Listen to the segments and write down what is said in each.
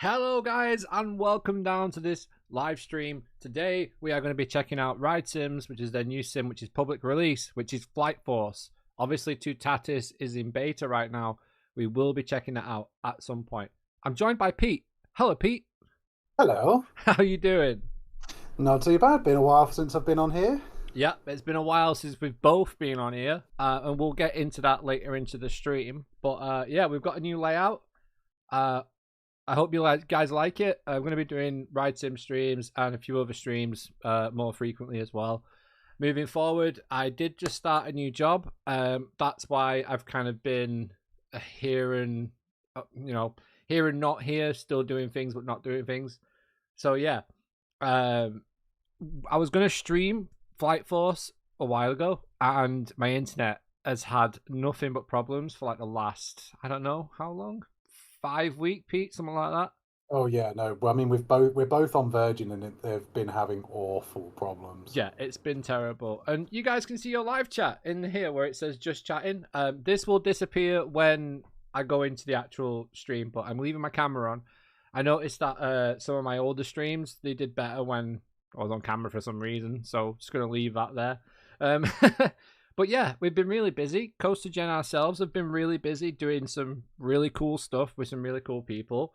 Hello guys and welcome down to this live stream. Today we are going to be checking out Ride Sims, which is their new sim, which is public release, which is Flight Force. Obviously Tatis is in beta right now. We will be checking that out at some point. I'm joined by Pete. Hello Pete. Hello. How are you doing? Not too bad. Been a while since I've been on here. Yeah, it's been a while since we've both been on here, and we'll get into that later into the stream. But yeah, we've got a new layout. I hope you guys like it. I'm going to be doing Ride Sim streams and a few other streams more frequently as well. Moving forward, I did just start a new job. That's why I've kind of been here and, here and not here, still doing things but not doing things. So yeah, I was going to stream Flight Force a while ago, and my internet has had nothing but problems for like the last, I don't know how long, 5 week, Pete, something like that. Oh yeah, no. Well, I mean, we're both on Virgin, and they've been having awful problems. Yeah, it's been terrible. And you guys can see your live chat in here where it says just chatting. This will disappear when I go into the actual stream, but I'm leaving my camera on. I noticed that some of my older streams, they did better when I was on camera for some reason, so just going to leave that there. But yeah, we've been really busy. CoasterGen ourselves have been really busy doing some really cool stuff with some really cool people.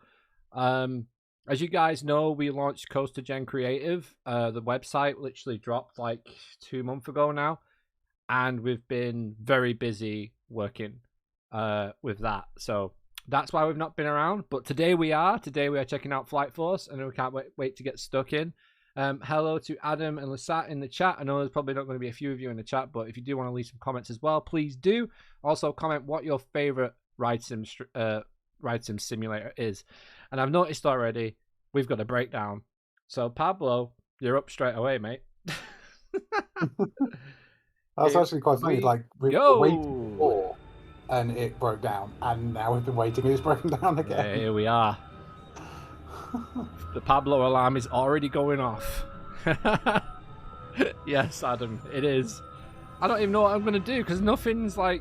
As you guys know, we launched CoasterGen Creative. The website literally dropped like 2 months ago now, and we've been very busy working with that. So that's why we've not been around. But today we are. Today we are checking out Flight Force, and we can't wait to get stuck in. Hello to Adam and Lissat in the chat. I know there's probably not going to be a few of you in the chat, but if you do want to leave some comments as well, please do. Also comment what your favorite Ride Sim simulator is. And I've noticed already we've got a breakdown. So Pablo, you're up straight away, mate. That's actually quite funny. Like we were waiting before, and it broke down, and now we've been waiting, and it's broken down again. Yeah, here we are. The Pablo alarm is already going off. Yes, Adam, it is. I don't even know what I'm going to do because nothing's on.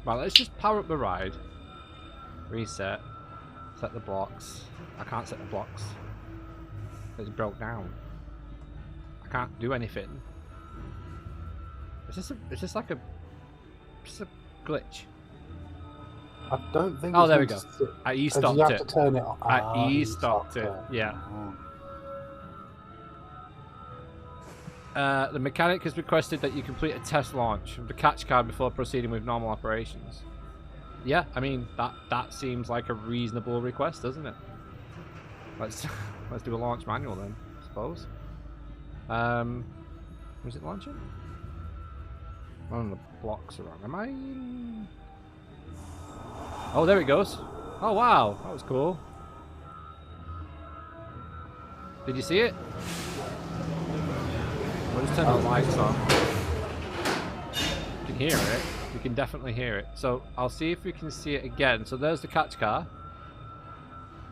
Right, let's just power up the ride. Reset. Set the blocks. I can't set the blocks. It's broke down. I can't do anything. Is this like a glitch? I don't think. Oh, there we go. I e-stopped it. You have to turn it on. I e-stopped it. Yeah. The mechanic has requested that you complete a test launch of the catch card before proceeding with normal operations. Yeah, I mean that seems like a reasonable request, doesn't it? Let's do a launch manual then, I suppose. Was it launching? One of the blocks around. Am I? Oh, there it goes. Oh wow, that was cool. Did you see it? We'll just turn the lights on. You can hear it. We can definitely hear it. So I'll see if we can see it again. So there's the catch car.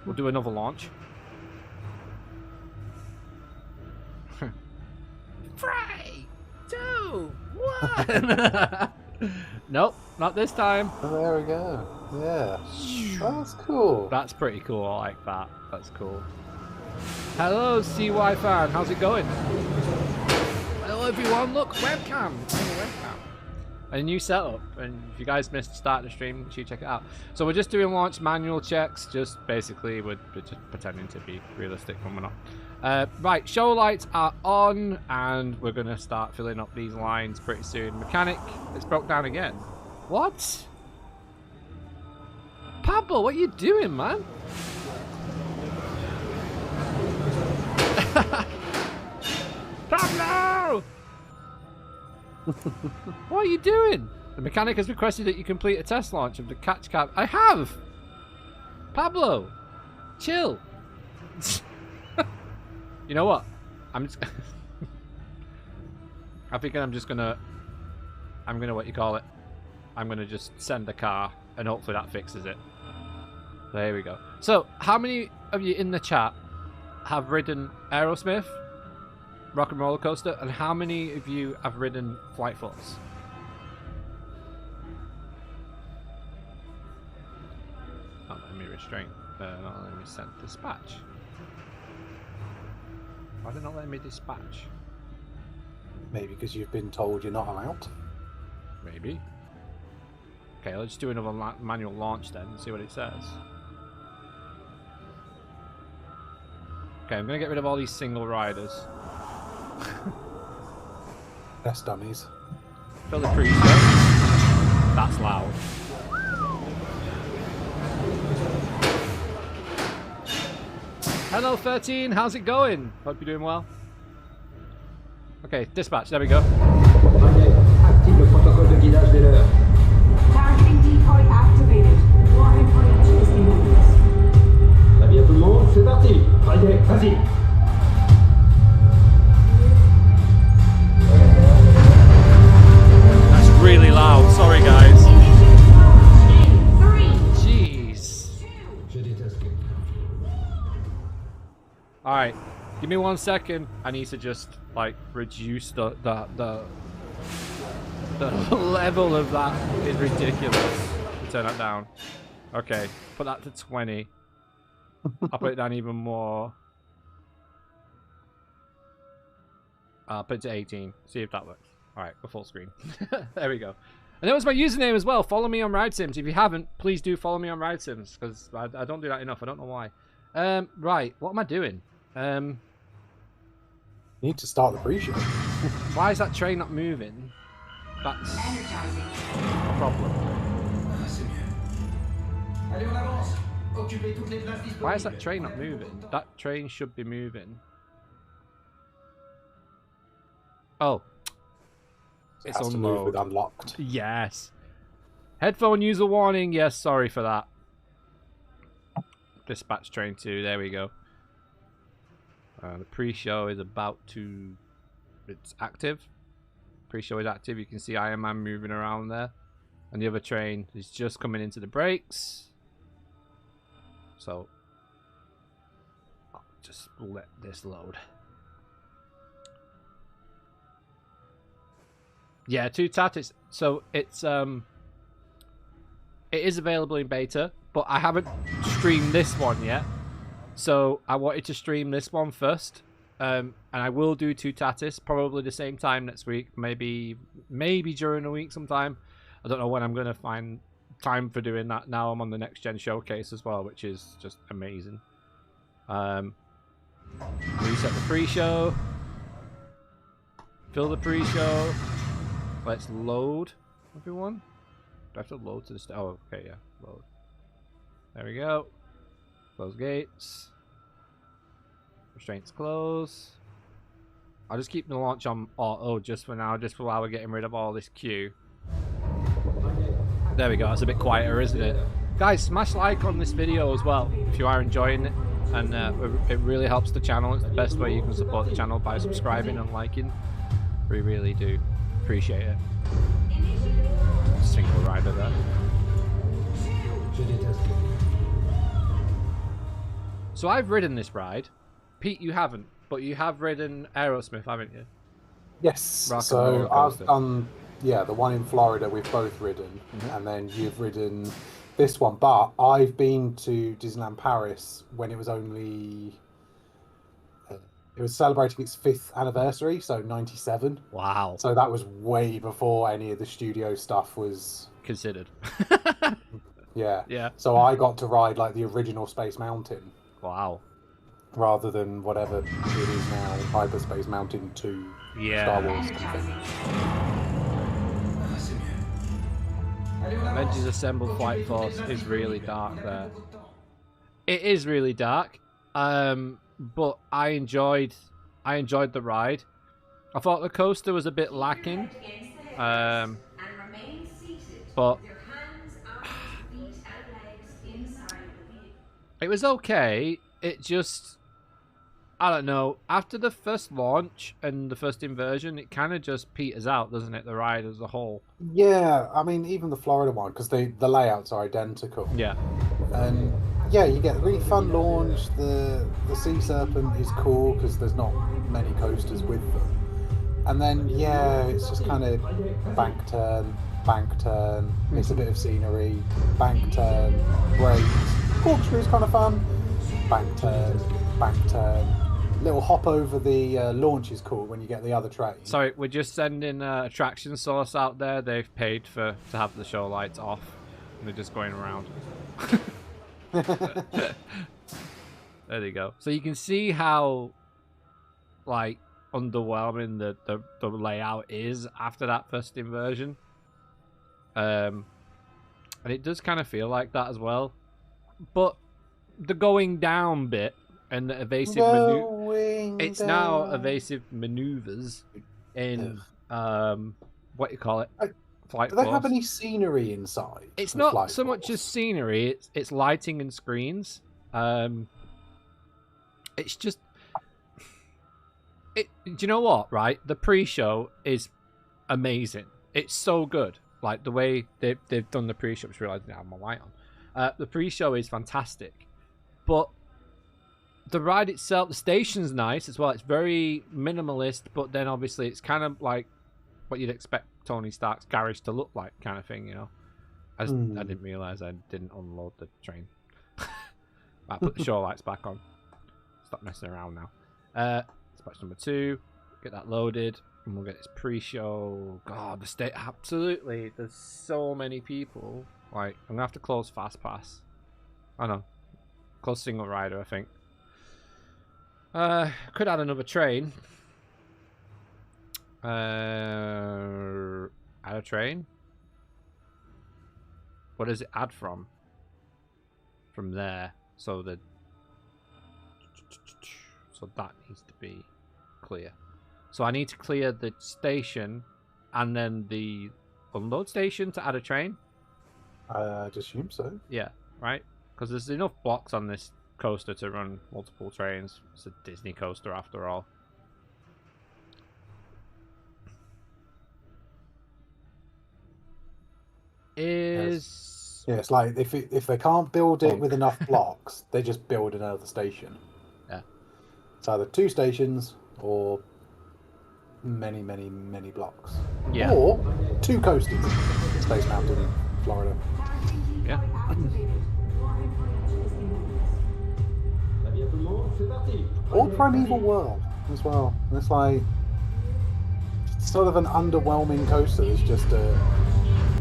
We'll do another launch. 3, 2, 1. Nope, not this time. Oh, there we go. Yeah. That's cool. That's pretty cool. I like that. That's cool. Hello, CY fan. How's it going? Hello, everyone. Look, webcam. It's on the webcam. A new setup, and if you guys missed the start of the stream, you check it out. So we're just doing launch manual checks, just basically we're just pretending to be realistic when we're not. Right, show lights are on, and we're going to start filling up these lines pretty soon. Mechanic, it's broke down again. What? Pablo, what are you doing, man? Pablo! What are you doing? The mechanic has requested that you complete a test launch of the catch cab. I have! Pablo! Chill! You know what? I'm just... I think I'm just gonna... what you call it? I'm gonna just send the car, and hopefully that fixes it. There we go. So, how many of you in the chat have ridden Aerosmith, Rock and Roller Coaster, and how many of you have ridden Flight Force? Oh, let me Restraint. Not letting me send dispatch. Why are they not letting me dispatch? Maybe because you've been told you're not allowed. Maybe. Okay, let's do another manual launch then and see what it says. Okay, I'm gonna get rid of all these single riders. Best dummies. Fill the pre-show. That's loud. Hello 13, how's it going? Hope you're doing well. Okay, dispatch, there we go. Active le protocole de guidage de l'heure. Targeting decoy activated. Warning for each imminent. Très bien tout le monde, c'est parti. Allez, vas-y. That's really loud, sorry guys. Jeez. Je déteste. Alright, give me 1 second. I need to just like reduce the level of that is ridiculous. Turn that down. Okay, put that to 20. I'll put it down even more. I'll put it to 18. See if that works. Alright, we're full screen. There we go. And that was my username as well. Follow me on Ride Sims. If you haven't, please do follow me on Ride Sims, because I don't do that enough. I don't know why. Right, what am I doing? You need to start the pre-show. Why is that train not moving? That's a problem. Why is that train not moving? That train should be moving. Oh. It's has to move with unlocked. unlocked. Yes. Headphone user warning. Yes, sorry for that. Dispatch train 2. There we go. The pre-show is about to... It's active. Pre-show is active. You can see Iron Man moving around there. And the other train is just coming into the brakes. So... I'll just let this load. Yeah, 2 tat. So it's... It is available in beta. But I haven't streamed this one yet. So I wanted to stream this one first. And I will do 2 Tatis, probably the same time next week. Maybe during the week sometime. I don't know when I'm going to find time for doing that. Now I'm on the Next Gen Showcase as well, which is just amazing. Reset the pre-show. Fill the pre-show. Let's load, everyone. Do I have to load to the... Oh, okay, yeah. Load. There we go. Close gates. Restraints close. I'll just keep the launch on auto just for now, just while we're getting rid of all this queue. There we go. That's a bit quieter, isn't it? Guys, smash like on this video as well if you are enjoying it, and it really helps the channel. It's the best way you can support the channel, by subscribing and liking. We really do appreciate it. Single rider there. So I've ridden this ride. Pete, you haven't, but you have ridden Aerosmith, haven't you? Yes. Rock and so roller coaster. I've done, yeah, the one in Florida we've both ridden, and then you've ridden this one. But I've been to Disneyland Paris when it was only, it was celebrating its 5th anniversary, so 97. Wow. So that was way before any of the studio stuff was Considered. Yeah. Yeah. So I got to ride like the original Space Mountain. Wow. Rather than whatever it is now, Hyperspace Mountain 2 Star Wars. Avengers Assemble Flight Force is really dark there. It is really dark, but I enjoyed the ride. I thought the coaster was a bit lacking, but it was okay. It just, I don't know, after the first launch and the first inversion, it kind of just peters out, doesn't it, the ride as a whole? Yeah, I mean, even the Florida one, because the layouts are identical. Yeah. And yeah, you get a really fun launch. The Sea Serpent is cool because there's not many coasters with them. And then, yeah, it's just kind of bank turn, bank turn, miss a bit of scenery, bank turn, brakes. Corkscrew is kind of fun. Bank turn, little hop over the launch is cool when you get the other train. Sorry, we're just sending attraction source out there. They've paid to have the show lights off. And they're just going around. There you go. So you can see how, like, underwhelming the layout is after that first inversion. And it does kind of feel like that as well. But the going down bit and the evasive now evasive maneuvers in what you call it, flight do they force. have any scenery inside? It's not so much as scenery, it's lighting and screens. It's just do you know what, right? The pre-show is amazing. It's so good. Like the way they've done the pre-show. I just realised now I have my light on. The pre-show is fantastic. But the ride itself, the station's nice as well. It's very minimalist, but then obviously it's kind of like what you'd expect Tony Stark's garage to look like, kind of thing, you know. I didn't realise I didn't unload the train. I put the show lights back on. Stop messing around now. Dispatch number 2. Get that loaded. And we'll get this pre-show. God, the state, absolutely. There's so many people. Like, I'm going to have to close Fast Pass. I know. Close single rider, I think. Could add another train. Add a train. What does it add from? From there. So that needs to be clear. So I need to clear the station and then the unload station to add a train? I'd assume so. Yeah, right? Because there's enough blocks on this coaster to run multiple trains. It's a Disney coaster after all. Yeah, it's like if they can't build it with enough blocks, they just build another station. Yeah. It's either 2 stations or many blocks. Yeah. Or 2 coasters. Space Mountain in Florida. Yeah. Or Primeval World as well. And it's like sort of an underwhelming coaster. It's just a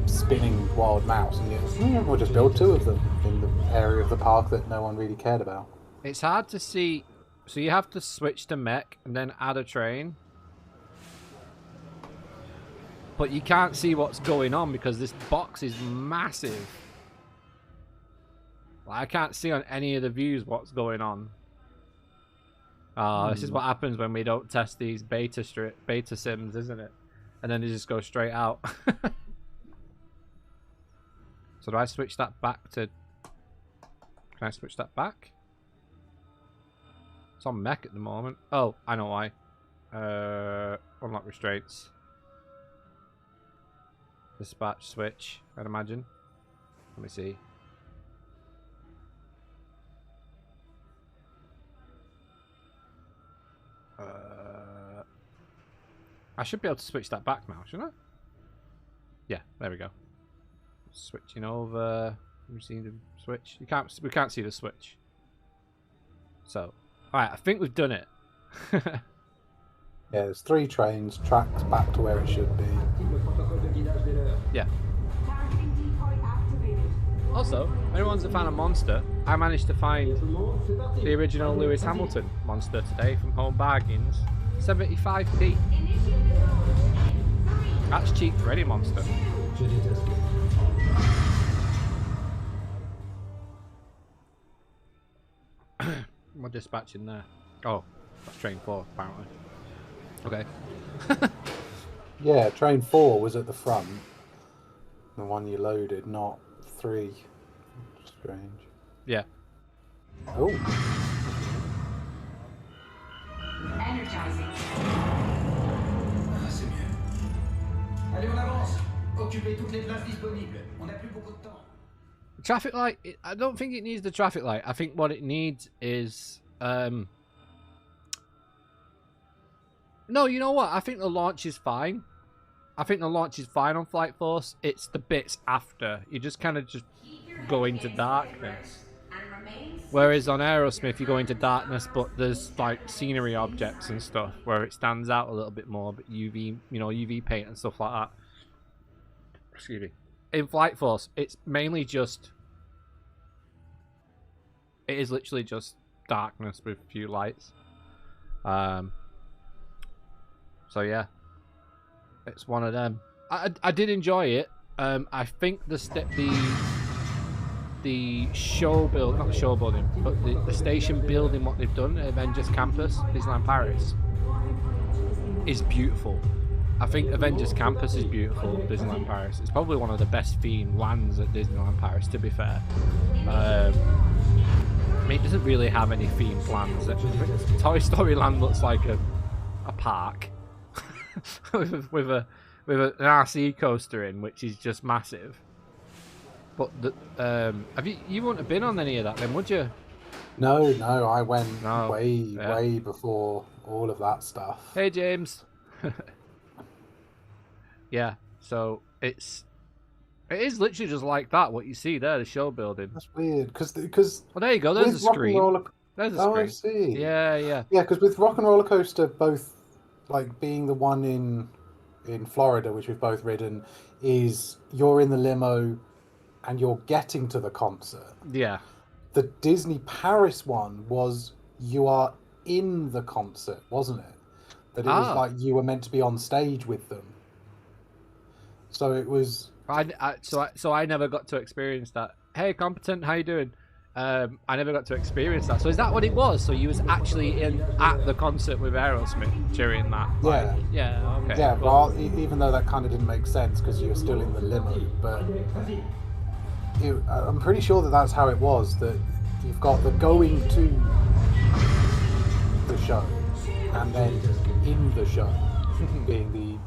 spinning wild mouse, and we'll just build 2 of them in the area of the park that no one really cared about. It's hard to see. So you have to switch to mech and then add a train. But you can't see what's going on because this box is massive. Like, I can't see on any of the views what's going on. This is what happens when we don't test these beta sims, isn't it? And then they just go straight out. So do I switch that back to... Can I switch that back? It's on mech at the moment. Oh, I know why. Unlock restraints. Dispatch switch, I'd imagine. Let me see. I should be able to switch that back now, shouldn't I? Yeah, there we go. Switching over. You see the switch? We can't see the switch. So, alright, I think we've done it. Yeah, there's 3 trains, tracks back to where it should be. Yeah. Also, if anyone's a fan of Monster, I managed to find the original Lewis Hamilton Monster today from Home Bargains. 75p. That's cheap for any Monster. We're dispatching there. Oh, that's train 4 apparently. Okay. Yeah, train 4 was at the front. The one you loaded, not 3. Strange. Yeah. Oh. Energizing. C'est mieux. Allez, on avance. Occupez toutes les places disponibles. On n'a plus beaucoup de temps. Traffic light, I don't think it needs the traffic light. I think what it needs is... No, you know what? I think the launch is fine. I think the launch is fine on Flight Force. It's the bits after. You just kind of just go into darkness. Whereas on Aerosmith, you go into darkness, but there's like scenery objects and stuff where it stands out a little bit more. But UV, UV paint and stuff like that. Excuse me. In Flight Force, it's mainly just. It is literally just darkness with a few lights. So yeah, it's one of them. I did enjoy it. I think the show build, not the show building, but the station building, what they've done at Avengers Campus, Disneyland Paris, is beautiful. I think Avengers Campus is beautiful, Disneyland Paris. It's probably one of the best themed lands at Disneyland Paris, to be fair. I mean, it doesn't really have any themed lands. Toy Story Land looks like a park with an RC coaster in, which is just massive. But you wouldn't have been on any of that then, would you? No, I went way before all of that stuff. Hey, James. Yeah, so it is literally just like that. What you see there, the show building. That's weird, because well, there you go. There's a screen. There's a screen. I see. Yeah. Yeah, because with Rock and Roller Coaster, both like being the one in Florida, which we've both ridden, is you're in the limo and you're getting to the concert. Yeah. The Disney Paris one was you are in the concert, wasn't it? That it was like you were meant to be on stage with them. So it was. So I never got to experience that. Hey, Competent, how you doing? I never got to experience that. So is that what it was? So you was actually at the concert with Aerosmith during that? Yeah. Yeah. Okay. Yeah. Well, even though that kind of didn't make sense because you were still in the limo, but I'm pretty sure that that's how it was. That you've got the going to the show and then in the show being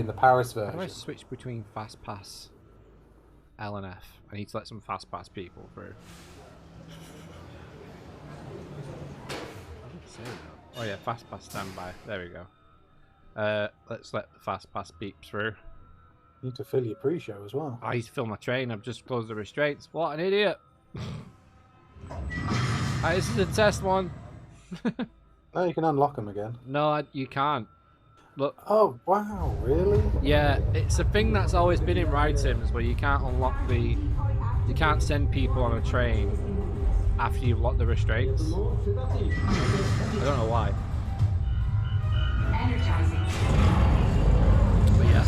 the Paris version. How do I switch between Fast Pass L and F? I need to let some Fast Pass people through. Oh yeah, Fast Pass standby. There we go. Let's let the Fast Pass beep through. You need to fill your pre-show as well. I need to fill my train. I've just closed the restraints. What an idiot! This is a test one. No, you can unlock them again. No, you can't. Look. Oh wow, really? Yeah, it's a thing that's always been in Ride Sims where you can't unlock you can't send people on a train after you've locked the restraints. I don't know why. But yeah.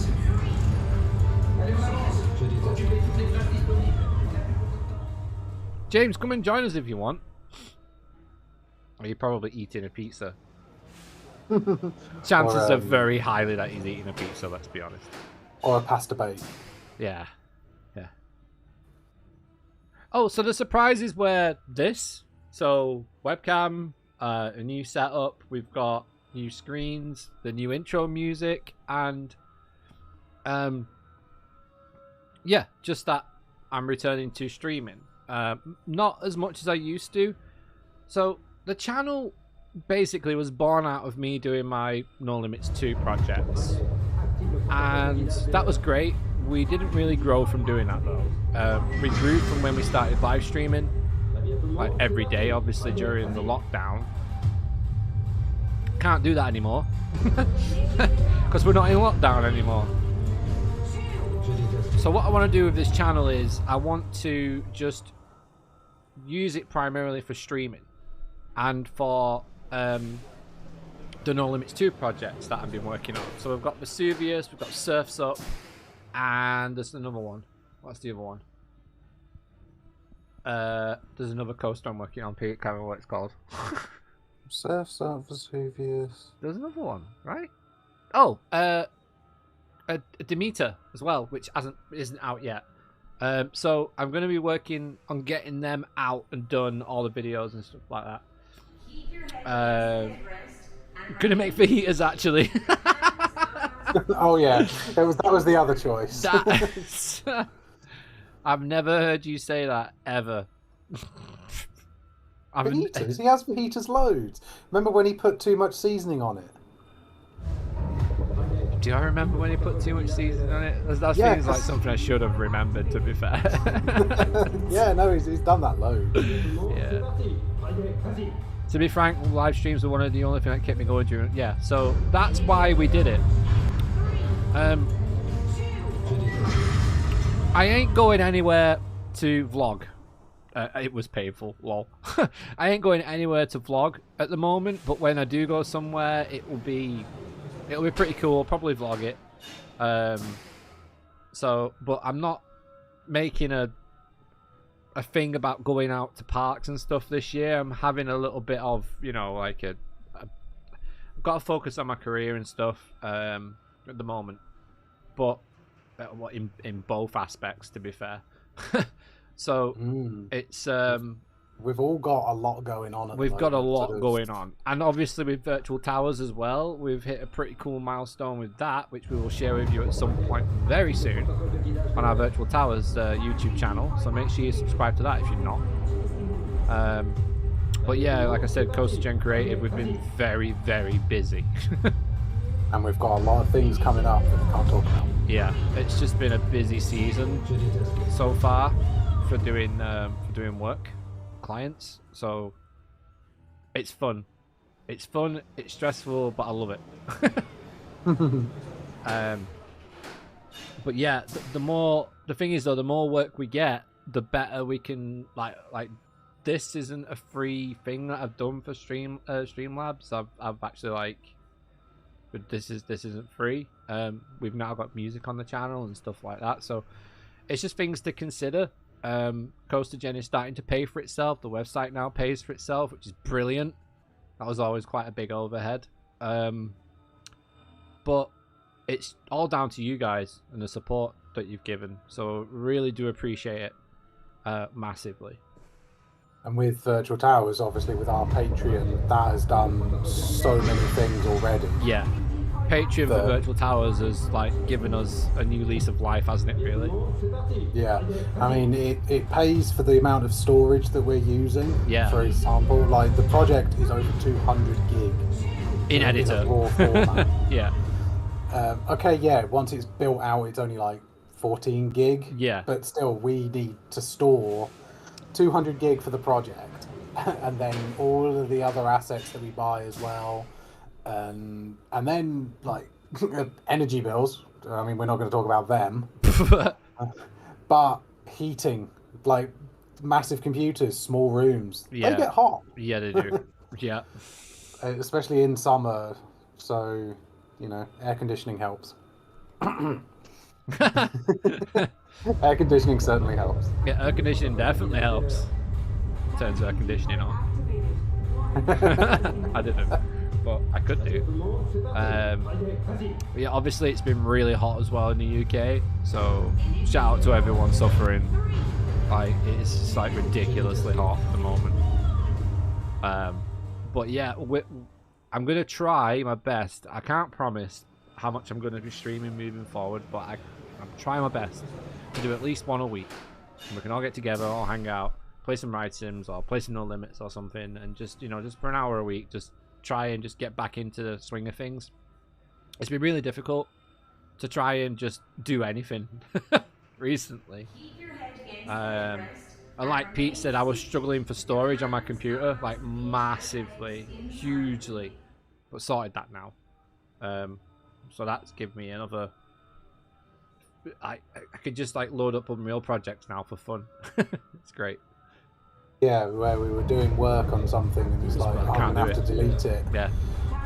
James, come and join us if you want. Or you're probably eating a pizza. Chances are very highly that he's eating a pizza, let's be honest. Or a pasta bake. Yeah. Yeah. Oh, so the surprises were this. So, webcam, a new setup, we've got new screens, the new intro music, and yeah, just that I'm returning to streaming. Not as much as I used to. So, the channel basically was born out of me doing my No Limits 2 projects, and that was great. We didn't really grow from doing that though. We grew from when we started live streaming, like every day, obviously during the lockdown. Can't do that anymore because we're not in lockdown anymore. So what I want to do with this channel is I want to just use it primarily for streaming and for the No Limits 2 projects that I've been working on. So we've got Vesuvius, we've got Surf's Up, and there's another one. What's the other one? There's another coaster I'm working on. I can't remember what it's called. Surf's Up, Vesuvius. There's another one, right? Oh, a Demeter as well, which isn't out yet. So I'm going to be working on getting them out and done, all the videos and stuff like that. Gonna make fajitas actually. Oh yeah, that was the other choice. I've never heard you say that ever. Fajitas? He has fajitas loads. Remember when he put too much seasoning on it? do I remember when he put too much seasoning on it? That Yeah, seems like something I should have remembered, to be fair. Yeah, no, he's done that loads. Yeah. To be frank, live streams were one of the only things that kept me going during. Yeah, so that's why we did it. I ain't going anywhere to vlog. It was painful, lol. I ain't going anywhere to vlog at the moment, but when I do go somewhere, it'll be pretty cool. I'll probably vlog it. But I'm not making a thing about going out to parks and stuff this year. I'm having a little bit of, like I've got to focus on my career and stuff at the moment, but in both aspects, to be fair. So it's we've all got a lot going on. We've got a lot going on, and obviously with Virtual Towers as well, we've hit a pretty cool milestone with that, which we will share with you at some point very soon on our Virtual Towers YouTube channel. So make sure you subscribe to that if you're not. But yeah, like I said, CoasterGen Creative, we've been very, very busy. And we've got a lot of things coming up that we can't talk about. Yeah, it's just been a busy season so far for doing work, clients. So it's fun. It's stressful, but I love it. But yeah, the thing is though, the more work we get, the better we can like. This isn't a free thing that I've done for Streamlabs. I've actually but this isn't free. We've now got music on the channel and stuff like that, so it's just things to consider. CoasterGen is starting to pay for itself. The website now pays for itself, which is brilliant. That was always quite a big overhead. But it's all down to you guys and the support that you've given. So really do appreciate it massively. And with Virtual Towers, obviously with our Patreon, that has done so many things already. Yeah. Patreon for Virtual Towers has given us a new lease of life, hasn't it, really? Yeah. I mean, it pays for the amount of storage that we're using. Yeah. For example, the project is over 200 gig. In editor. In a raw format. Yeah. Okay, yeah, once it's built out, it's only 14 gig. Yeah. But still, we need to store 200 gig for the project. And then all of the other assets that we buy as well. And then energy bills. I mean, we're not going to talk about them. But heating, massive computers, small rooms, they get hot. Yeah, they do. Yeah. Especially in summer. So, air conditioning helps. Air conditioning certainly helps. Yeah, air conditioning definitely helps. Turns air conditioning on. I didn't. But I could do. Yeah, obviously it's been really hot as well in the UK, so shout out to everyone suffering. It's just ridiculously hot at the moment. But yeah, I'm gonna try my best. I can't promise how much I'm gonna be streaming moving forward, but I'm trying my best to do at least one a week. And we can all get together, all hang out, play some Ride Sims or play some No Limits or something, and just just for an hour a week, just try and just get back into the swing of things. It's been really difficult to try and just do anything recently. And like Pete said, I was struggling for storage on my computer, massively, hugely, but sorted that now. So that's given me another. I could just load up Unreal projects now for fun. It's great. Yeah, where we were doing work on something and it's I'm going to have to delete it. Yeah.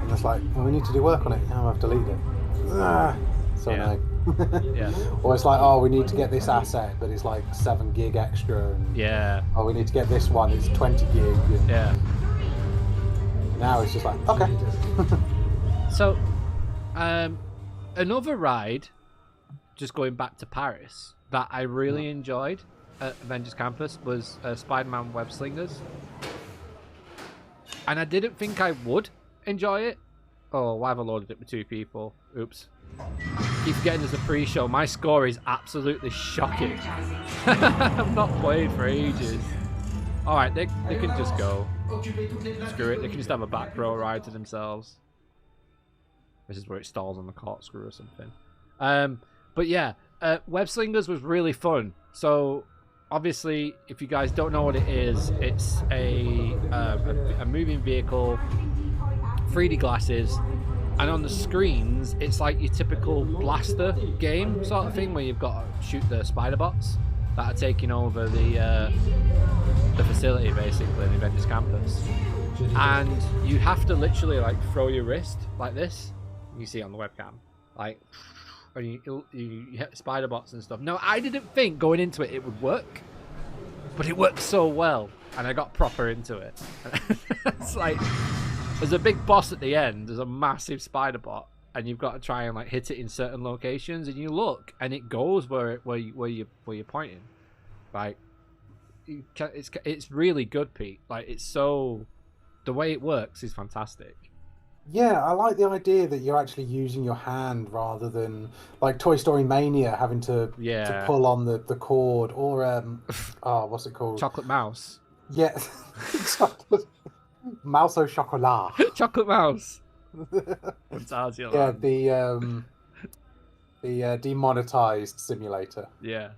And it's well, we need to do work on it. Now I have to delete it. So yeah. No. Yeah. Or it's oh, we need to get this asset, but it's 7 gig extra. And, yeah. Oh, we need to get this one, it's 20 gig. And yeah. Now it's just okay. So, another ride, just going back to Paris, that I really enjoyed at Avengers Campus was Spider-Man Web Slingers. And I didn't think I would enjoy it. Oh, why have I loaded it with 2 people? Oops. Keep forgetting there's a pre-show. My score is absolutely shocking. I've not played for ages. Alright, they can just go. Screw it, they can just have a back row ride to themselves. This is where it stalls on the corkscrew or something. But yeah, Web Slingers was really fun. So obviously, if you guys don't know what it is, it's a moving vehicle, 3D glasses, and on the screens, it's like your typical blaster game sort of thing where you've got to shoot the spider bots that are taking over the facility, basically, the Avengers campus. And you have to literally like throw your wrist like this. You see it on the webcam, like, and you hit spider bots and stuff. No, I didn't think going into it would work, but it worked so well, and I got proper into it. It's like there's a big boss at the end. There's a massive spider bot, and you've got to try and like hit it in certain locations. And you look, and it goes where you're pointing. Like, it's really good, Pete. Like, it's so, the way it works is fantastic. Yeah, I like the idea that you're actually using your hand rather than like Toy Story Mania having to pull on the cord, or what's it called? Chocolate Mouse. Yeah, Mouse au chocolat. Chocolate Mouse. Fantasia Yeah, Land. the demonetized simulator. Yeah.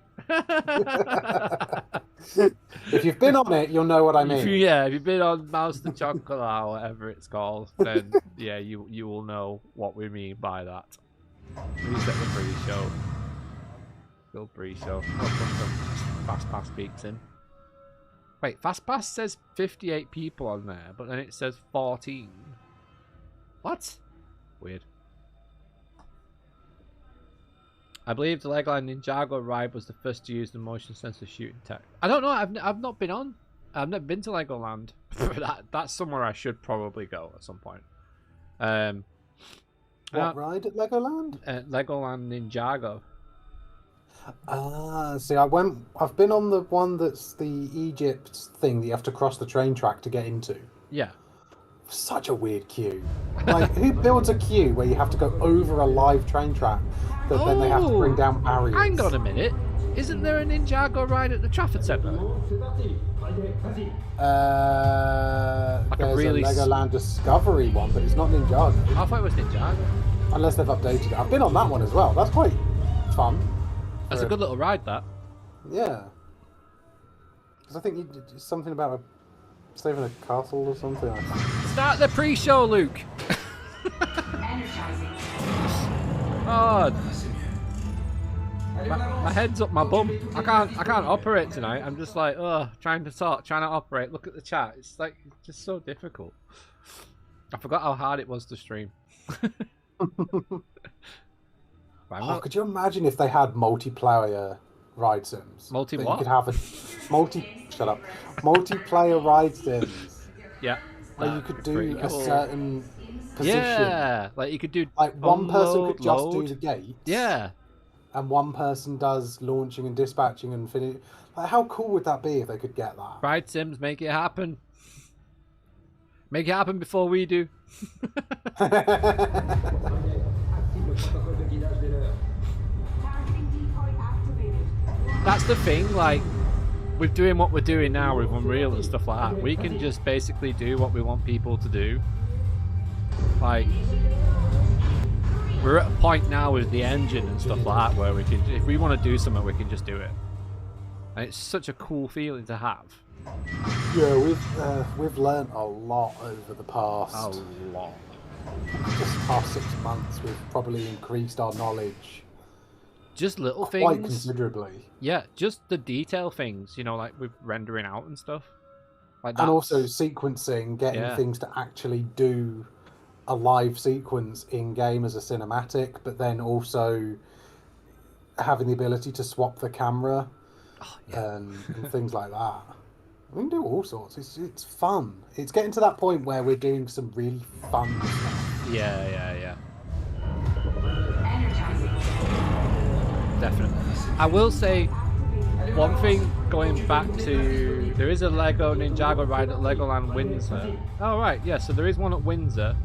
If you've been on it, you'll know what I mean. If you've been on Mouse the Chocolate or whatever it's called, then yeah, you will know what we mean by that. Reset the pre-show. Go pre-show. Fast Pass peeks in. Wait, Fast Pass says 58 people on there, but then it says 14. What? Weird. I believe the Legoland Ninjago ride was the first to use the motion sensor shooting tech. I don't know. I've not been on. I've never been to Legoland. That's somewhere I should probably go at some point. What ride at Legoland? Legoland Ninjago. See, I've been on the one that's the Egypt thing that you have to cross the train track to get into. Yeah. Such a weird queue. Like, who builds a queue where you have to go over a live train track that then they have to bring down barriers? Hang on a minute. Isn't there a Ninjago ride at the Trafford Centre? There's a Legoland Discovery one, but it's not Ninjago. I thought it was Ninjago. Unless they've updated it. I've been on that one as well. That's quite fun. That's a good little ride, that. Yeah. Because I think you did something about saving a castle or something. Start the pre-show, Luke. Oh, my head's up my bum. I can't operate tonight. I'm just like, trying to operate. Look at the chat. It's like, it's just so difficult. I forgot how hard it was to stream. Could you imagine if they had multiplayer ride sims? What? You could have a multiplayer ride sims. Yeah. Where you could do a certain position. Yeah, like you could do like one person could just do the gate. Yeah. And one person does launching and dispatching and finish. Like, how cool would that be if they could get that? Ride sims, make it happen. Make it happen before we do. That's the thing, like, with doing what we're doing now with Unreal and stuff like that, we can just basically do what we want people to do. Like, we're at a point now with the engine and stuff like that where we can, if we want to do something, we can just do it. And it's such a cool feeling to have. Yeah, we've learned a lot over the past. A lot. Just past 6 months, we've probably increased our knowledge. Just little things. Quite considerably. Yeah, just the detail things, you know, like with rendering out and stuff. Like and also sequencing, getting things to actually do a live sequence in game as a cinematic, but then also having the ability to swap the camera and things like that. We can do all sorts. It's fun. It's getting to that point where we're doing some really fun stuff. Yeah. Definitely. I will say one thing going back to, there is a Lego Ninjago ride at Legoland Windsor. Oh right, yeah, so there is one at Windsor.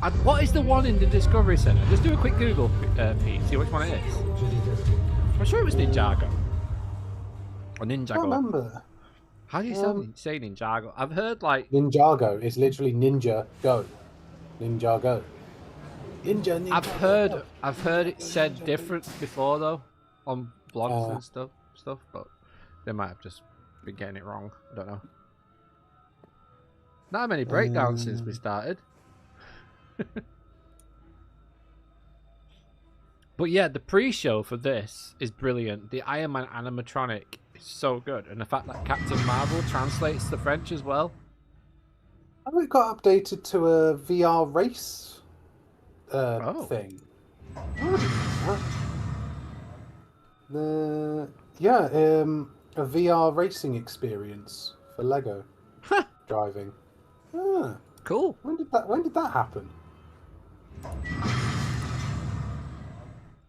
And what is the one in the Discovery Centre? Just do a quick Google, Pete, see which one it is. I'm sure it was Ninjago. Or Ninjago. I can't remember. How do you say Ninjago? I've heard like... Ninjago is literally Ninja Go. Ninjago. I've heard it said different before though, on blogs and stuff, but they might have just been getting it wrong. I don't know. Not many breakdowns since we started. But yeah, the pre-show for this is brilliant. The Iron Man animatronic is so good, and the fact that Captain Marvel translates to French as well. Oh, it got updated to a VR race thing. A VR racing experience for Lego driving. Ah, cool. When did that happen?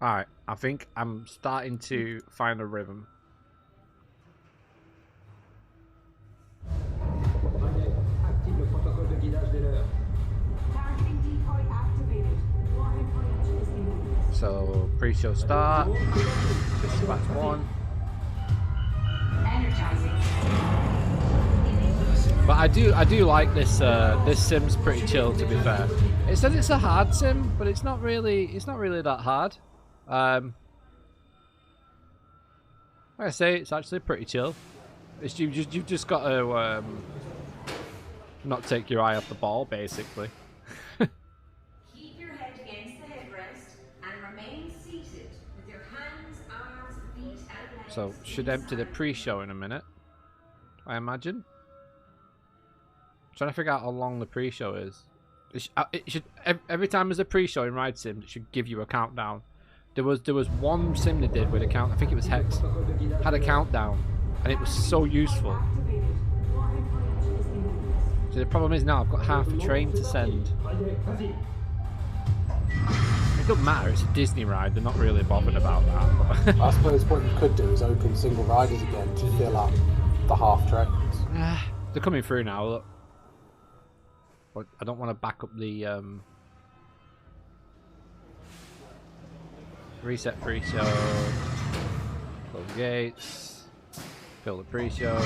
Alright, I think I'm starting to find a rhythm. Active le protocole de guidage des leurs. Targeting decoy activated. Warhead range is imminent. So, pre-show start. Dispatch 1. Energizing. But I do like this this sim's pretty chill, to be fair. It says it's a hard sim, but it's not really that hard. Like I say, it's actually pretty chill. It's you've just got to not take your eye off the ball, basically. Keep your head against the headrest and remain seated with your hands, arms, feet, and legs. So should empty the pre-show in a minute, I imagine. Trying to figure out how long the pre-show is. It should every time there's a pre-show in Ride Sim, it should give you a countdown. There was one sim they did with a count. I think it was Hex. Had a countdown, and it was so useful. Activated. Warhead range is imminent. So the problem is now I've got half a train to send. Vas-y. It doesn't matter. It's a Disney ride. They're not really bothered about that. But I suppose what you could do is open single riders again to fill up the half trains. they're coming through now. Look. But I don't want to back up the reset pre-show, close gates, fill the pre-show,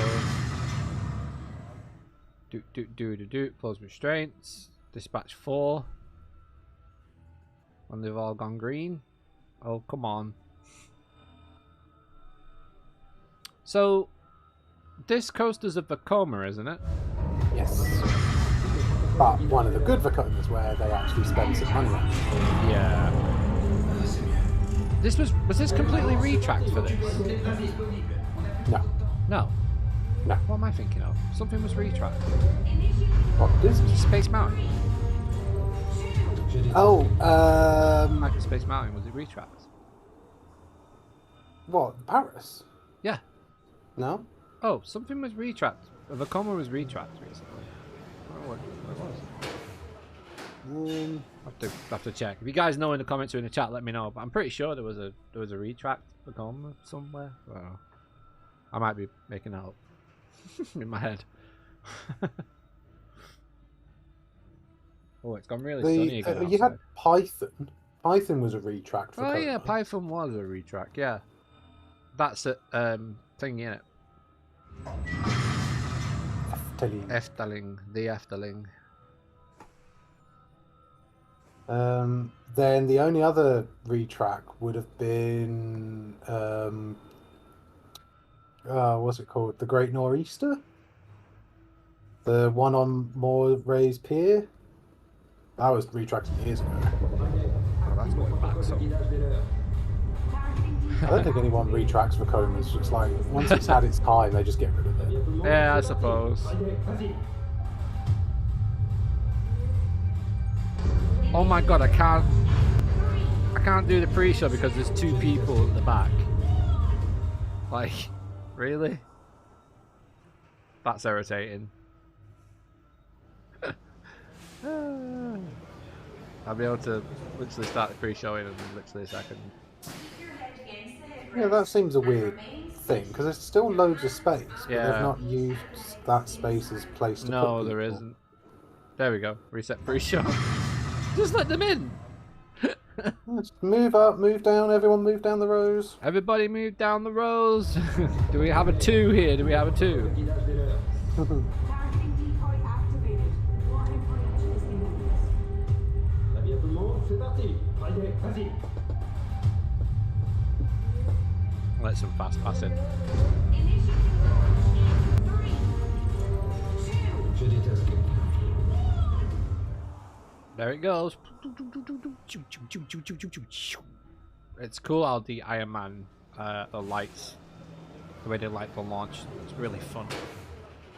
close restraints, dispatch 4, and they've all gone green. Oh, come on. So, this coaster's a Vekoma, isn't it? Yes. But one of the good Vekomas where they actually spend some money on it. Yeah. This was this completely retracked for this? No. No. No. What am I thinking of? Something was retracked. What, Disney? Space Mountain. Oh, Like Space Mountain, was it retracked? what, Paris? Yeah. No? Oh, something was retracked. The Vekoma was retracked recently. I don't know what it was. Have to check. If you guys know in the comments or in the chat, let me know. But I'm pretty sure there was a retract Vekoma somewhere. Well, I might be making that up in my head. Oh, it's gone really sunny again. You had Python. Python was a retract for Oh Vekoma. yeah, Python was a retract. Yeah, that's a thing in it. Efteling, the Efteling. Then the only other retrack would have been what's it called? The Great Nor'easter? The one on Mooray's Pier? That was retracted years ago. Oh, that's going back. So. I don't think anyone retracts Vekomas. It's like once it's had its time, they just get rid of it. Yeah, I suppose. Oh my god, I can't do the pre-show because there's 2 people at the back. Like, really? That's irritating. I'll be able to literally start the pre-show in literally a second. Yeah, that seems a weird thing because there's still loads of space, but Yeah. they've not used that space as a place to No, put there people. isn't. There we go. Reset pre-show. Just let them in. Let's move up, move down, everyone move down the rows. Everybody move down the rows. Do we have a 2 here? Do we have a 2? Targeting decoy activated. Warhead range is imminent. Très bien tout le monde, c'est parti. parti. Allez, vas-y. Let some fast passing. Initiating launch in 3, 2, Je déteste quelqu'un. There it goes. It's cool how the Iron Man, the lights, the way they light the launch, it's really fun.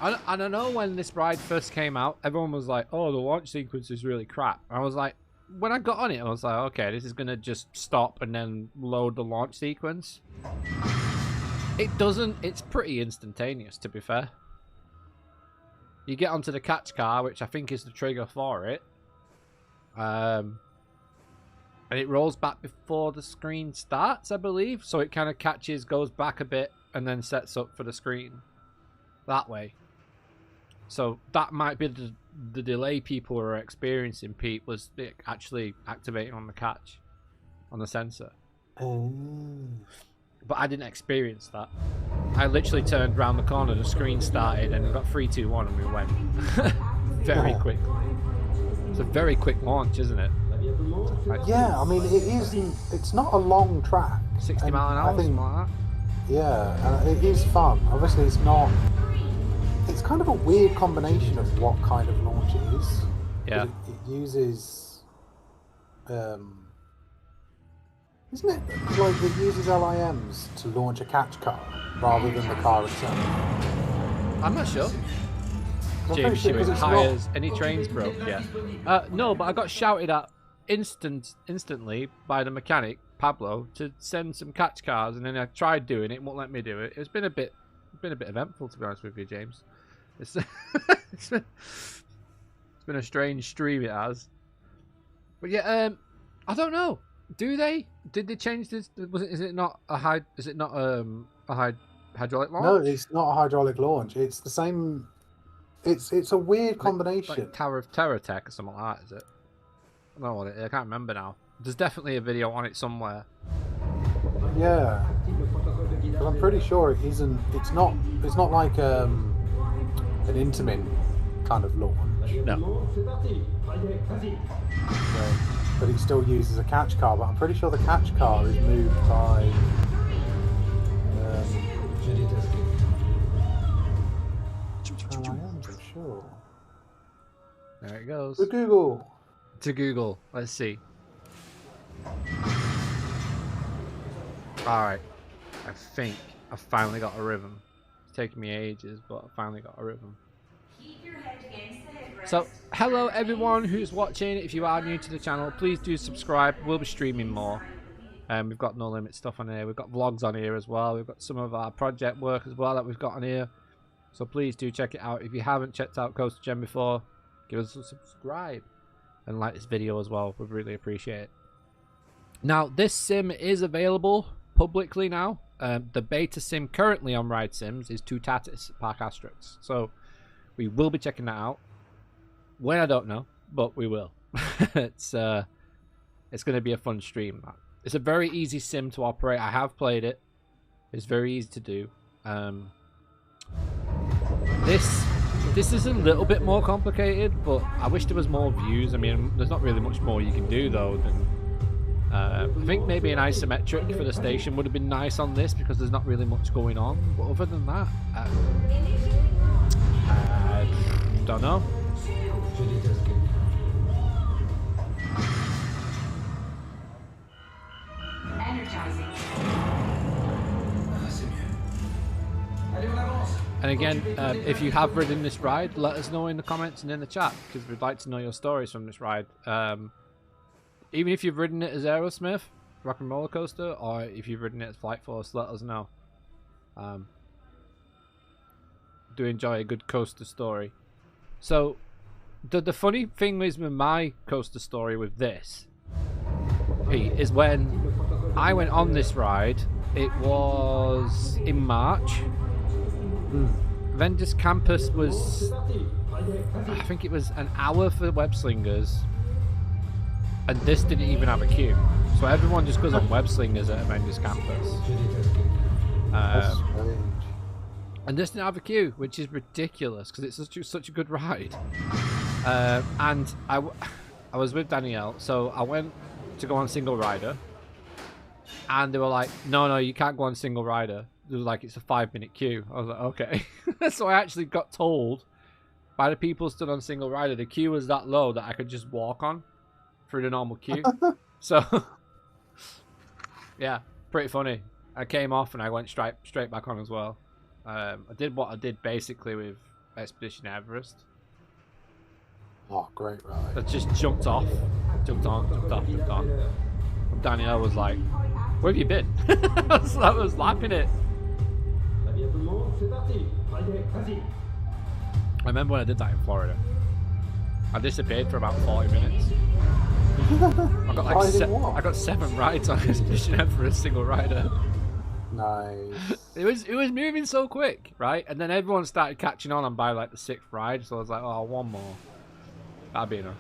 I don't know, when this ride first came out, everyone was like, oh, the launch sequence is really crap. And I was like, when I got on it, I was like, okay, this is going to just stop and then load the launch sequence. It doesn't. It's pretty instantaneous, to be fair. You get onto the catch car, which I think is the trigger for it. And it rolls back before the screen starts, I believe. So it kind of catches, goes back a bit, and then sets up for the screen. That way. So that might be the delay people are experiencing, Pete, was it actually activating on the catch, on the sensor. But I didn't experience that. I literally turned around the corner, the screen started, and we got 3, 2, 1, and we went. Very quick. It's a very quick launch, isn't it? Yeah, I mean, it isn't. It's not a long track. 60 mile an hour, something like that. Yeah, and it is fun. Obviously, it's not. It's kind of a weird combination of what kind of launch it is. Yeah. It uses. Isn't it like it uses LIMs to launch a catch car rather than the car itself? I'm not sure. I'm James pretty sure, 'cause Stewart it's hires. Any trains broke? Yeah. No, but I got shouted at instantly by the mechanic Pablo to send some catch cars, and then I tried doing it, won't let me do it. It's been a bit eventful, to be honest with you, James. It's it's been a strange stream, it has. But yeah, I don't know. Did they change this? Is it not a hydraulic launch? No, it's not a hydraulic launch. It's the same. It's a weird combination. Like Tower of Terror tech or something like that, is it? I don't know what it is. I can't remember now. There's definitely a video on it somewhere. Yeah, but I'm pretty sure it isn't. It's not like an Intamin kind of launch. No. C'est parti. Allez, vas-y. But it still uses a catch car. But I'm pretty sure the catch car is moved by. Je déteste quelqu'un. I'm sure. There it goes. To Google. To Google. Let's see. Alright. I think I finally got a rhythm. It's taken me ages, but I finally got a rhythm. keep your head against the headrest. So, hello everyone who's watching. If you are new to the channel, please do subscribe. We'll be streaming more. We've got No Limit stuff on here. We've got vlogs on here as well. We've got some of our project work as well that we've got on here. So please do check it out. If you haven't checked out CoasterGen before, give us a subscribe. And like this video as well. We'd really appreciate it. Now, this sim is available publicly now. The beta sim currently on Ride Sims is Two Tatis Park Asterix. So we will be checking that out. When, I don't know, but we will. It's going to be a fun stream. It's a very easy sim to operate. I have played it. It's very easy to do. This is a little bit more complicated, but I wish there was more views. I mean, there's not really much more you can do though than I think maybe an isometric for the station would have been nice on this because there's not really much going on. But other than that, I don't know. Je déteste quelqu'un. Energizing. Ah, c'est mieux. Allez, on avance. And again, if you have ridden this ride, let us know in the comments and in the chat because we'd like to know your stories from this ride. Even if you've ridden it as Aerosmith, Rock and Roller Coaster, or if you've ridden it as Flight Force, let us know. Do enjoy a good coaster story. So, the funny thing is with my coaster story with this, Pete, is when I went on this ride, it was in March. Vendors Campus was, I think it was an hour for web slingers, and this didn't even have a queue. So everyone just goes on web slingers at Vendors Campus. That's strange. And this didn't have a queue, which is ridiculous because it's such a good ride. And I was with Danielle, so I went to go on single rider, and they were like, no, you can't go on single rider. It was like, it's a 5-minute queue. I was like, okay. So I actually got told by the people stood on single rider, the queue was that low that I could just walk on through the normal queue. So, yeah, pretty funny. I came off and I went straight back on as well. I did what I did basically with Expedition Everest. Oh, great ride. I just jumped off, jumped on. And Danielle was like, where have you been? I was lapping it. Ça vient tout le monde, c'est parti. Allez, vas-y. I remember when I did that in Florida. I disappeared for about 40 minutes. I got like I got 7 rides on Expedition Everest single rider. Nice. It was moving so quick, right? And then everyone started catching on by like the 6th ride, so I was like, oh, one more. That'd be enough.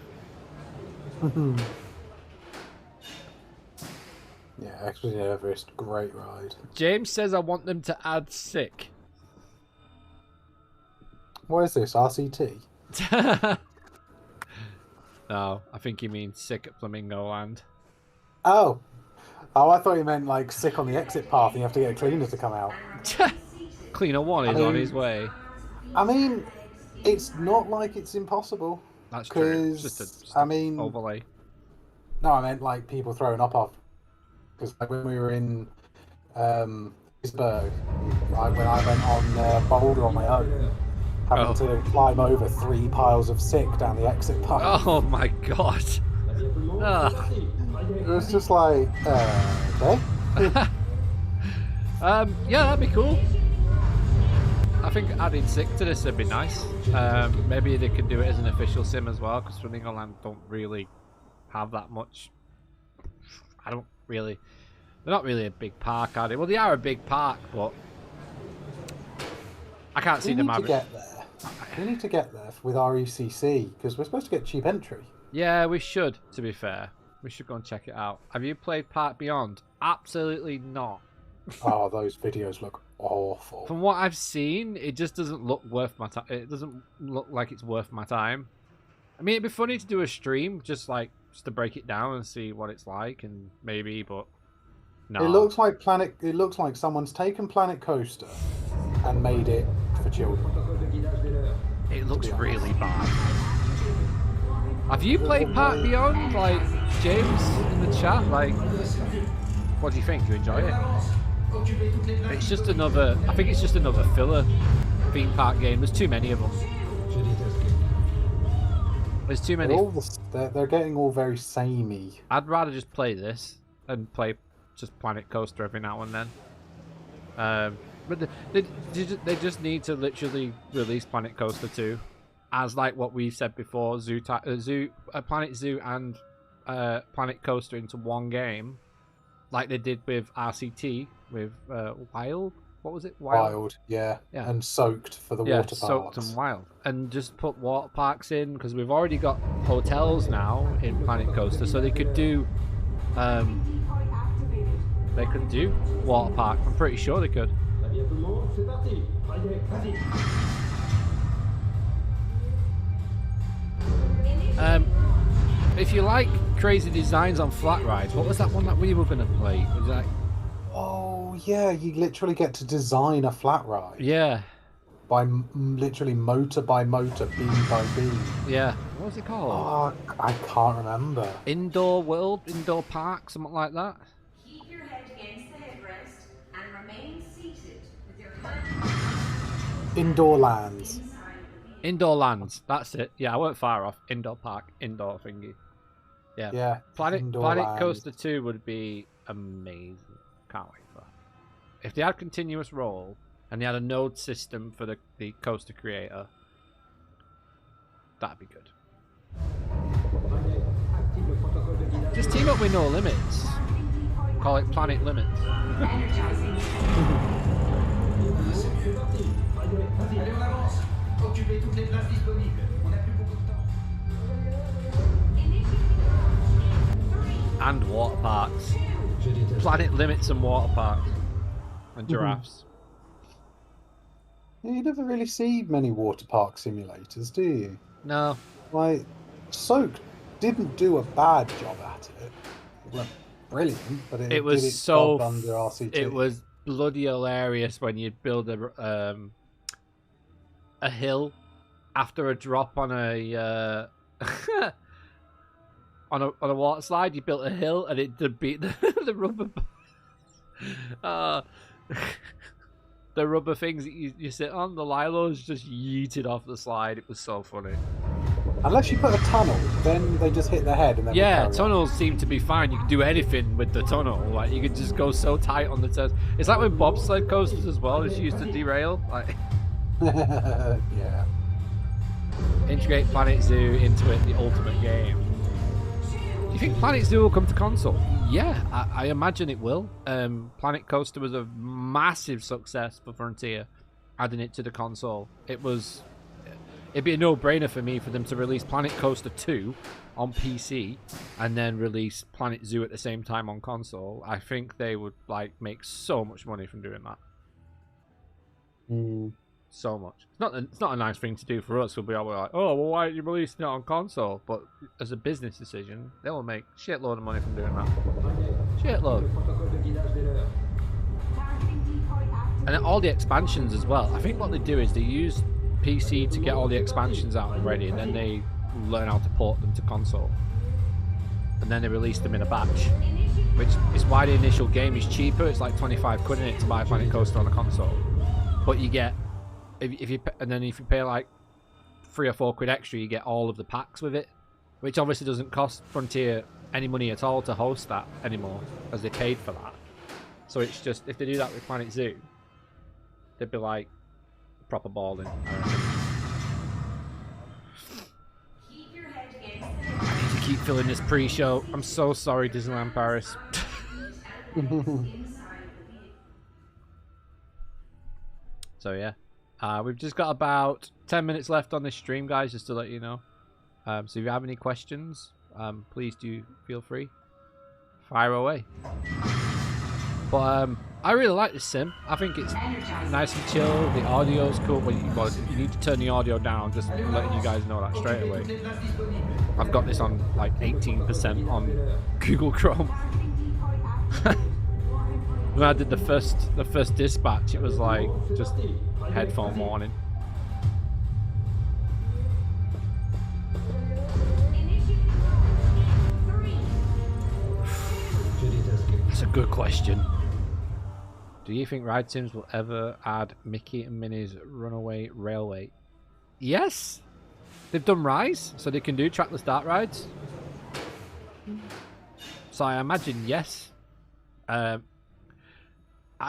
Yeah, Expedition Everest, great ride. James says I want them to add sick. What is this, RCT? No, I think he means sick at Flamingo Land. Oh, I thought you meant like sick on the exit path and you have to get a cleaner to come out. Cleaner 1 is on his way. I mean, it's not like it's impossible. That's true. It's just a overlay. No, I meant like people throwing up off. Because like, when we were in Pittsburgh, when I went on Boulder on my own, having to climb over 3 piles of sick down the exit path. Oh my god. It was just like, okay. Yeah, that'd be cool. I think adding sick to this would be nice. Maybe they could do it as an official sim as well, because Flamingo Land don't really have that much. They're not really a big park, are they? Well, they are a big park, but I can't see them having. We need to get there with our ECC, because we're supposed to get cheap entry. Yeah, we should, to be fair. We should go and check it out. Have you played Park Beyond? Absolutely not. Oh, those videos look awful. From what I've seen, it just doesn't look worth my time. It doesn't look like it's worth my time. I mean, it'd be funny to do a stream, just to break it down and see what it's like, and maybe, but no. It looks like someone's taken Planet Coaster and made it for children. It looks really bad. Have you played Park Beyond, like James in the chat? Like, what do you think? Do you enjoy it? It's just another. I think it's just another filler theme park game. There's too many of them. There's too many. They're getting all very samey. I'd rather just play this and play just Planet Coaster every now and then. But they just need to literally release Planet Coaster 2 as like what we've said before, Planet Zoo and Planet Coaster into one game, like they did with RCT with Wild. What was it? Wild, yeah. And Soaked for the water parks. Soaked and Wild, and just put water parks in, because we've already got hotels now in Planet Coaster, so they could do water park. I'm pretty sure they could. If you like crazy designs on flat rides, what was that one that we were going to play? Was that? Oh yeah, you literally get to design a flat ride. Yeah. By literally motor by motor, beam by beam. Yeah. What was it called? Oh, I can't remember. Indoor Park, something like that. Keep your head against the headrest and remain seated with your hands. Indoor Lands. Indoor Lands, that's it. Yeah, I weren't far off. Indoor Park, indoor thingy. Yeah. Yeah. Planet Coaster 2 would be amazing. Can't wait for that. If they had continuous roll and they had a node system for the coaster creator, that'd be good. Just team up with No Limits. Call it Planet Limits. Allez, on avance. Occupez toutes les places disponibles. On n'a plus beaucoup de temps. And water parks. Planet Limits and water parks. And giraffes. You never really see many water park simulators, do you? No. Like, Soaked didn't do a bad job at it. weren't brilliant, but it It was did its so job under RCT. it was bloody hilarious when you'd build a hill after a drop on a on a water slide. You built a hill and it did beat the rubber the rubber things that you sit on. The lilos just yeeted off the slide. It was so funny. Unless you put a tunnel, then they just hit their head and then Yeah, tunnels seem to be fine. You can do anything with the tunnel. Like you can just go so tight on the turns. It's like with bobsled coasters as well. It's used to derail. Like yeah. integrate Planet Zoo into it, the ultimate game. Do you think Planet Zoo will come to console? Yeah, I imagine it will. Planet Coaster was a massive success for Frontier, adding it to the console. It'd be a no-brainer for me for them to release Planet Coaster 2 on PC and then release Planet Zoo at the same time on console. I think they would like make so much money from doing that. So much. It's not a nice thing to do for us. We'll be all like, oh, well, why aren't you releasing it on console? But as a business decision, they will make shitload of money from doing that. Shitload. And all the expansions as well. I think what they do is they use PC to get all the expansions out and ready, and then they learn how to port them to console. And then they release them in a batch, which is why the initial game is cheaper. It's like 25 quid in it to buy Planet Coaster on a console. But you get, if you pay like 3 or 4 quid extra, you get all of the packs with it, which obviously doesn't cost Frontier any money at all to host that anymore, as they paid for that. So it's just, if they do that with Planet Zoo, they'd be like proper balling. I need to keep filling this pre-show. I'm so sorry, Disneyland Paris. So yeah, we've just got about 10 minutes left on this stream, guys, just to let you know. So if you have any questions, please do feel free. Fire away. But I really like this sim. I think it's nice and chill. The audio's cool. Well, you need to turn the audio down, just letting you guys know that straight away. I've got this on like 18% on Google Chrome. When I did the first dispatch, it was like just headphone warning. That's a good question. Do you think Ride Sims will ever add Mickey and Minnie's Runaway Railway? Yes! They've done Rise, so they can do trackless dark rides. So I imagine yes. I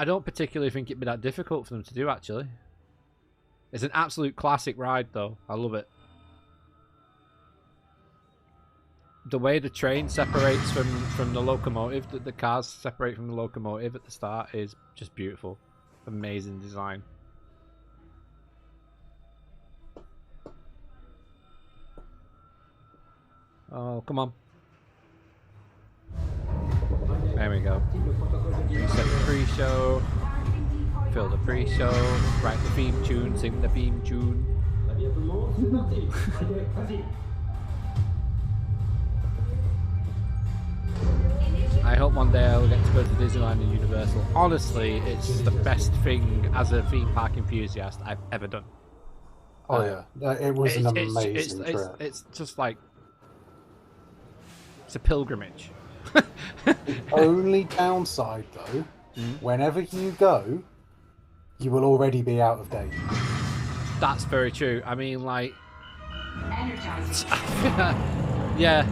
don't particularly think it'd be that difficult for them to do, actually. It's an absolute classic ride, though. I love it. The way the train separates from the locomotive, the cars separate from the locomotive at the start, is just beautiful. Amazing design. Oh, come on. There we go. Reset the pre-show. Fill the pre-show. Write the theme tune. Sing the theme tune. I hope one day I'll get to go to Disneyland and Universal. Honestly, it's the best thing as a theme park enthusiast I've ever done. Oh yeah, it was an amazing trip. It's just like, it's a pilgrimage. The only downside, though, whenever you go, you will already be out of date. That's very true. I mean, like, yeah,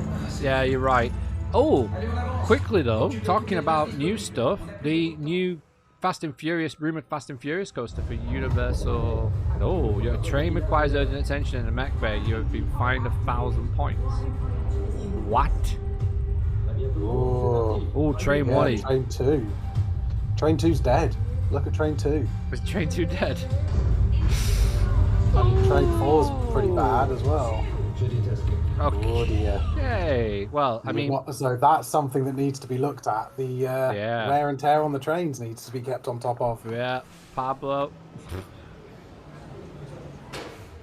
you're right. Oh, quickly though, talking about new stuff, the new rumored Fast and Furious coaster for Universal. Oh, your train requires urgent attention in the mech bay. You have been fined 1,000 points. What? Oh, train 1 is... Train 2. Train 2's dead. Look at Train 2. Is Train 2 dead? And Train 4's pretty bad as well. Okay. Oh dear. Yay. Well, I mean... So that's something that needs to be looked at. The wear and tear on the trains needs to be kept on top of. Yeah, Pablo.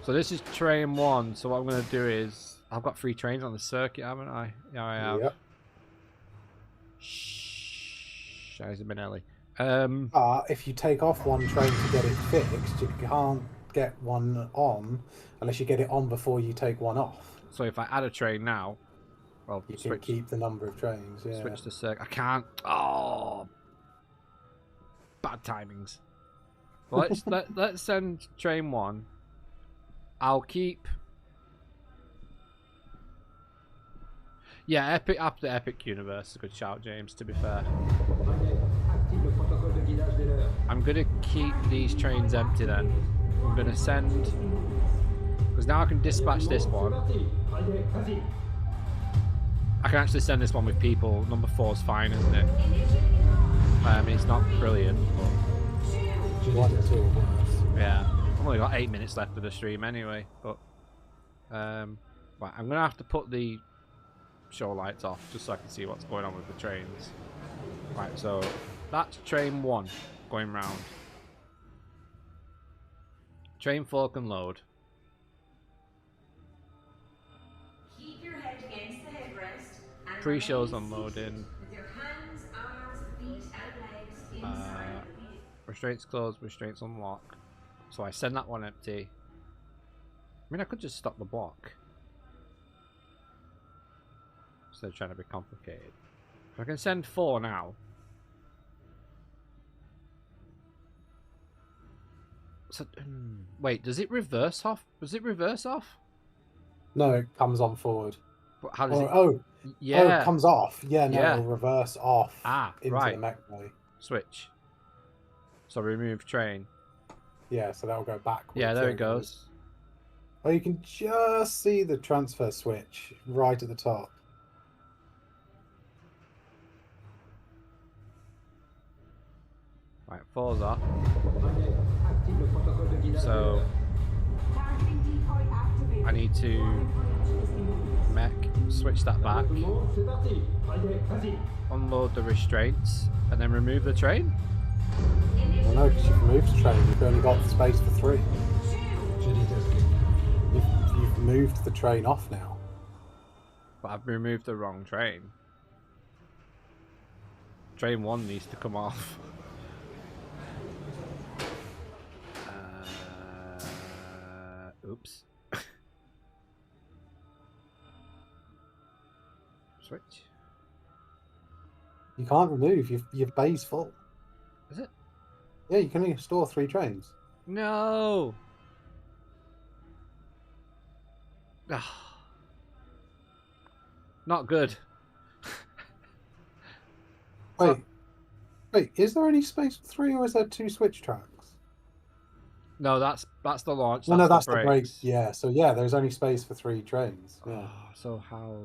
So this is Train 1. So what I'm going to do is... I've got 3 trains on the circuit, haven't I? Yeah, I have. Yep. Shiza Benelli. If you take off one train to get it fixed, you can't get one on unless you get it on before you take one off. So if I add a train now, well, You can keep the number of trains. Yeah. switch to circ. I can't. Oh, bad timings. Well, let's send train 1. I'll keep. Yeah, Epic after Epic Universe is a good shout, James. To be fair, Active le protocole de guidage des leurs. I'm gonna keep these trains empty then. I'm gonna send, because now I can dispatch this C'est one. parti. Allez, vas-y. I can actually send this one with people. Number 4's fine, isn't it? I mean, it's not brilliant, but One or two or worse. yeah. I've only got 8 minutes left of the stream anyway. But right, I'm gonna have to put the show lights off just so I can see what's going on with the trains. Right, so that's train 1 going round. Train 4 can load. Keep your head against the headrest and Pre-show's remain unloading. seated with your hands, arms, feet, and legs inside the vehicle. Restraints closed, restraints unlock. So I send that one empty. I mean, I could just stop the block instead of trying to be complicated. I can send 4 now. So, wait, does it reverse off? Does it reverse off? No, it comes on forward. But how does it? It comes off. Yeah, no, Yeah. it'll reverse off into right. the mech bay. Switch. So remove train. Yeah, so that'll go backwards. Yeah, there it goes. Oh, you can just see the transfer switch right at the top. Right, 4's off. Allez, active le protocole de guidage des So leurs. Targeting decoy activated. I need to Warning fire is imminent. mech, switch that back, Tout le monde, c'est parti. Allez, vas-y. unload the restraints, and then remove the train. Well, no, because you've moved the train. You've only got the space for 3. Je déteste. You've moved the train off now. But I've removed the wrong train. Train 1 needs to come off. Oops. Switch. You can't remove. Your bay's full. Is it? Yeah, you can only store 3 trains. No. Not good. Wait, is there any space for 3, or is there 2 switch tracks? No, that's the launch. No, that's the brakes. brakes. Yeah, so yeah, there's only space for 3 trains. Yeah. Oh, so how?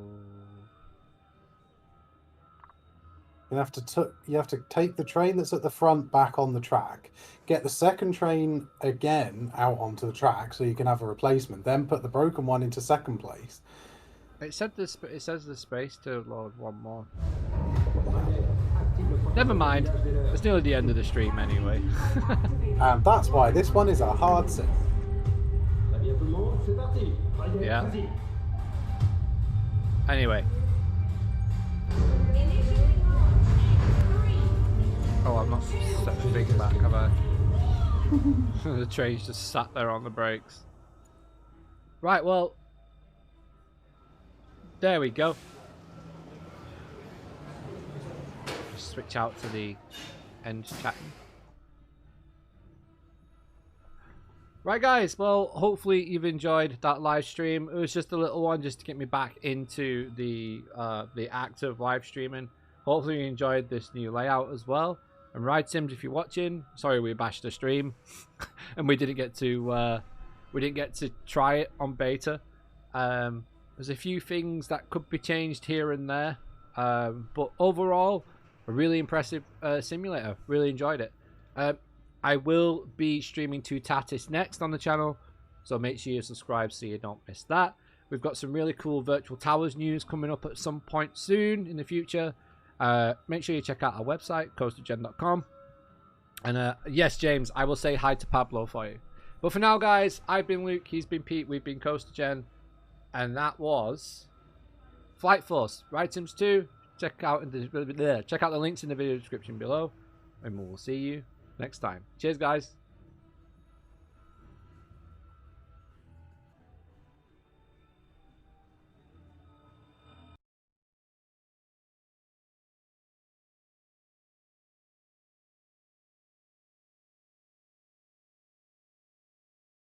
You have to take the train that's at the front back on the track, get the second train again out onto the track so you can have a replacement, then put the broken one into second place. It said this. It says the space to load one more. Allez, active le protocole Never de mind. guidage des leurs. It's nearly the end of the stream anyway. And that's why this one is a hard sim. Très bien tout le monde, c'est parti. Allez, Yeah. vas-y. Anyway. Initiating launch in 3. Oh, I've not set the thing back, have I? The train's just sat there on the brakes. Right, well. There we go. Just switch out to the end chatting. Right, guys, well, hopefully you've enjoyed that live stream. It was just a little one just to get me back into the act of live streaming. Hopefully you enjoyed this new layout as well. And Ride Sims, if you're watching, sorry we bashed the stream and we didn't get to try it on beta. There's a few things that could be changed here and there, but overall, a really impressive simulator. Really enjoyed it. I will be streaming to Tatis next on the channel, so make sure you subscribe so you don't miss that. We've got some really cool Virtual Towers news coming up at some point soon in the future. Make sure you check out our website, CoasterGen.com. And yes, James, I will say hi to Pablo for you. But for now, guys, I've been Luke, he's been Pete, we've been CoasterGen. And that was Flight Force, Ride Sims 2, check out the links in the video description below, and we'll see you next time. Cheers, guys.